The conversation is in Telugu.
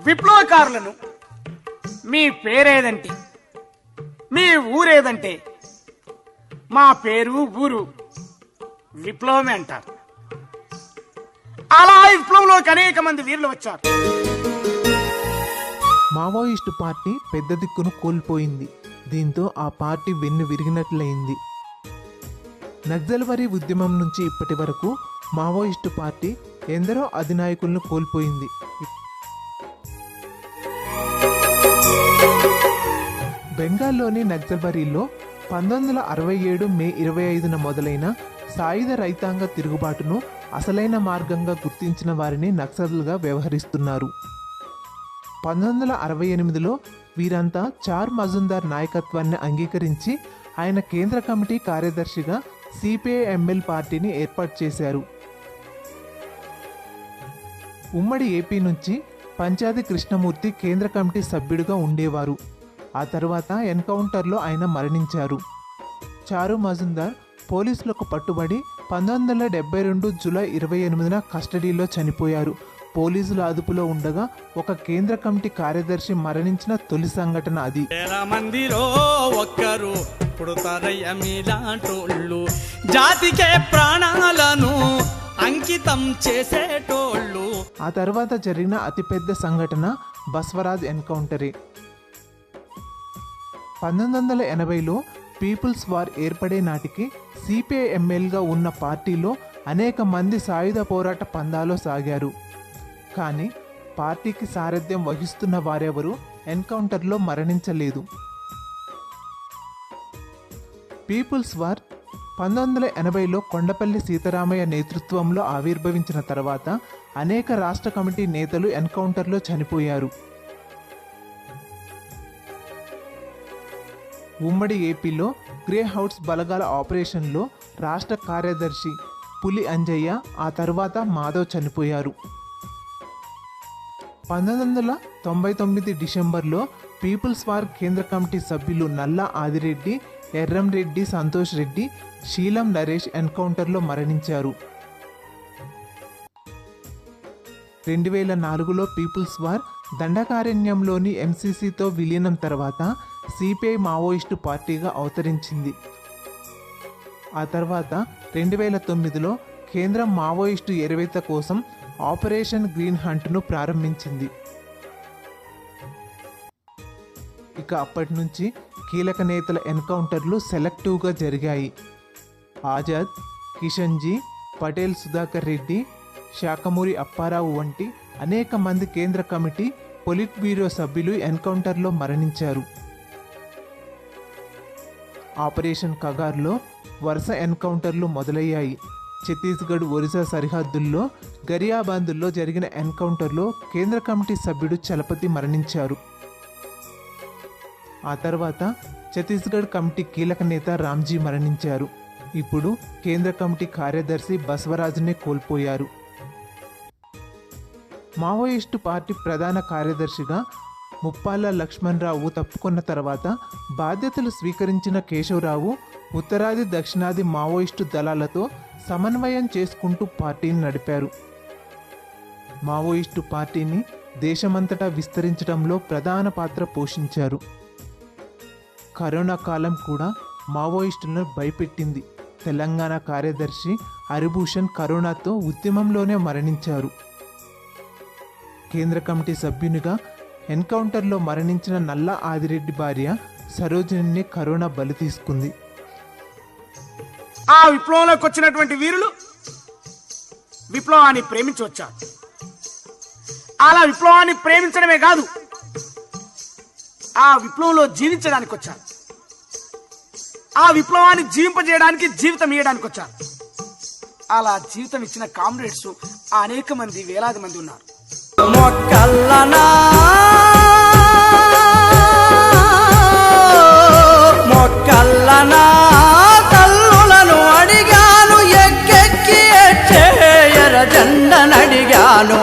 విప్లవకారులను మీ పేరేదంటే, మీ ఊరేదంటే, మా పేరు ఊరు విప్లవమే అంటారు. అలా విప్లవంలోకి అనేక మంది వీరులు వచ్చారు. మావోయిస్టు పార్టీ పెద్ద దిక్కును కోల్పోయింది. దీంతో ఆ పార్టీ వెన్ను విరిగినట్లయింది. నక్సల్బరీ ఉద్యమం నుంచి ఇప్పటి వరకు మావోయిస్టు పార్టీ ఎందరో అధినాయకులను కోల్పోయింది. బెంగాల్లోని నక్సల్బరీలో 1967 మే 25న మొదలైన సాయుధ రైతాంగ తిరుగుబాటును అసలైన మార్గంగా గుర్తించిన వారిని నక్సల్గా వ్యవహరిస్తున్నారు. 1968లో వీరంతా చార్ మజుందార్ నాయకత్వాన్ని అంగీకరించి ఆయన కేంద్ర కమిటీ కార్యదర్శిగా సిపిఐ-ఎంఎల్ పార్టీని ఏర్పాటు చేశారు. ఉమ్మడి ఏపీ నుంచి పంచాది కృష్ణమూర్తి కేంద్ర కమిటీ సభ్యుడిగా ఉండేవారు. ఆ తర్వాత ఎన్కౌంటర్లో ఆయన మరణించారు. చారు మజుందార్ పోలీసులకు పట్టుబడి 1972 జూలై 28న కస్టడీలో చనిపోయారు. పోలీసుల అదుపులో ఉండగా ఒక కేంద్ర కమిటీ కార్యదర్శి మరణించిన తొలి సంఘటన అది. మందిరో ఒక్కరు పుడతారయ్య మీలాంటోళ్ళు, జాతికే ప్రాణాలను అంకితం చేసేటోళ్ళు. ఆ తర్వాత జరిగిన అతిపెద్ద సంఘటన బస్వరాజ్ ఎన్కౌంటరే. 1980లో పీపుల్స్ వార్ ఏర్పడే నాటికి సిపిఐ-ఎంఎల్గా ఉన్న పార్టీలో అనేక మంది సాయుధ పోరాట పందాలో సాగారు. కానీ పార్టీకి సారథ్యం వహిస్తున్న వారెవరూ ఎన్కౌంటర్లో మరణించలేదు. పీపుల్స్ వార్ 1980లో కొండపల్లి సీతారామయ్య నేతృత్వంలో ఆవిర్భవించిన తర్వాత అనేక రాష్ట్ర కమిటీ నేతలు ఎన్కౌంటర్లో చనిపోయారు. ఉమ్మడి ఏపీలో గ్రే హౌస్ బలగాల ఆపరేషన్లో రాష్ట్ర కార్యదర్శి పులి అంజయ్య, ఆ తర్వాత మాధవ్ చనిపోయారు. 1999 డిసెంబర్లో పీపుల్స్ వార్ కేంద్ర కమిటీ సభ్యులు నల్లా ఆదిరెడ్డి, ఎర్రంరెడ్డి సంతోష్ రెడ్డి, శీలం నరేష్ ఎన్కౌంటర్లో మరణించారు. 2004లో పీపుల్స్ వార్ దండకారణ్యంలోని ఎంసీసీతో విలీనం తర్వాత సిపిఐ మావోయిస్టు పార్టీగా అవతరించింది. ఆ తర్వాత 2009లో కేంద్రం మావోయిస్టు ఎరువేత కోసం ఆపరేషన్ గ్రీన్ హంట్ను ప్రారంభించింది. ఇక అప్పటి నుంచి కీలక నేతల ఎన్కౌంటర్లు సెలెక్టివ్గా జరిగాయి. ఆజాద్, కిషన్జీ, పటేల్ సుధాకర్ రెడ్డి, శాఖమూరి అప్పారావు వంటి అనేక మంది కేంద్ర కమిటీ, పొలిట్ బ్యూరో సభ్యులు ఎన్కౌంటర్లో మరణించారు. ఆపరేషన్ కగార్లో వరుస ఎన్కౌంటర్లు మొదలయ్యాయి. ఛత్తీస్గఢ్, ఒరిస్సా సరిహద్దుల్లో గరియాబాందుల్లో జరిగిన ఎన్కౌంటర్లో కేంద్ర కమిటీ సభ్యుడు చలపతి మరణించారు. ఆ తర్వాత ఛత్తీస్గఢ్ కమిటీ కీలక నేత రామ్జీ మరణించారు. ఇప్పుడు కేంద్ర కమిటీ కార్యదర్శి బస్వరాజ్నే కోల్పోయారు. మావోయిస్టు పార్టీ ప్రధాన కార్యదర్శిగా ముప్పాళ్ళ లక్ష్మణరావు తప్పుకున్న తర్వాత బాధ్యతలు స్వీకరించిన కేశవరావు ఉత్తరాది దక్షిణాది మావోయిస్టు దళాలతో సమన్వయం చేసుకుంటూ పార్టీని నడిపారు. మావోయిస్టు పార్టీని దేశమంతటా విస్తరించడంలో ప్రధాన పాత్ర పోషించారు. కరోనా కాలం కూడా మావోయిస్టులను భయపెట్టింది. తెలంగాణ కార్యదర్శి హరిభూషణ్ కరోనాతో ఉద్యమంలోనే మరణించారు. కేంద్ర కమిటీ సభ్యునిగా ఎన్కౌంటర్లో మరణించిన నల్లా ఆదిరెడ్డి భార్య సరోజిని కరోనా బలి తీసుకుంది. ఆ విప్లవంలోకి వచ్చినటువంటి వీరులు విప్లవాన్ని ప్రేమించి వచ్చారు. అలా విప్లవాన్ని ప్రేమించడమే కాదు, ఆ విప్లవంలో జీవించడానికి వచ్చారు. ఆ విప్లవాన్ని జీవింపజేయడానికి, జీవితం ఇవ్వడానికి వచ్చారు. అలా జీవితం ఇచ్చిన కామ్రేడ్స్ అనేక మంది, వేలాది మంది ఉన్నారు. మొక్కల్లనా తల్లులను అడిగాను, ఎక్కెక్కి ఎర జెండనడిగాను.